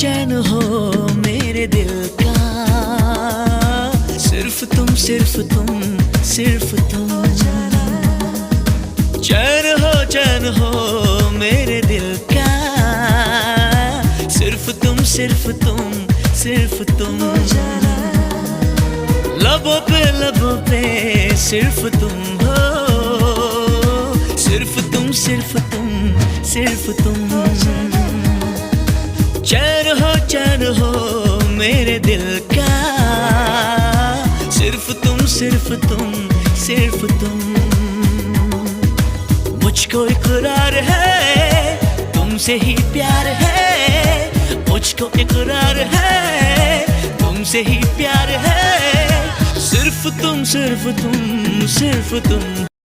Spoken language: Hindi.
चैन हो मेरे दिल का, सिर्फ तुम सिर्फ तुम सिर्फ तुम। चैन हो मेरे दिल का, सिर्फ तुम सिर्फ तुम सिर्फ तुम। लबों पे सिर्फ तुम हो, सिर्फ तुम सिर्फ तुम सिर्फ तुम। चैन हो मेरे दिल का, सिर्फ तुम सिर्फ तुम सिर्फ तुम। मुझको इकरार है तुमसे ही प्यार है, मुझको इकरार है तुमसे ही प्यार है। सिर्फ तुम सिर्फ तुम सिर्फ तुम।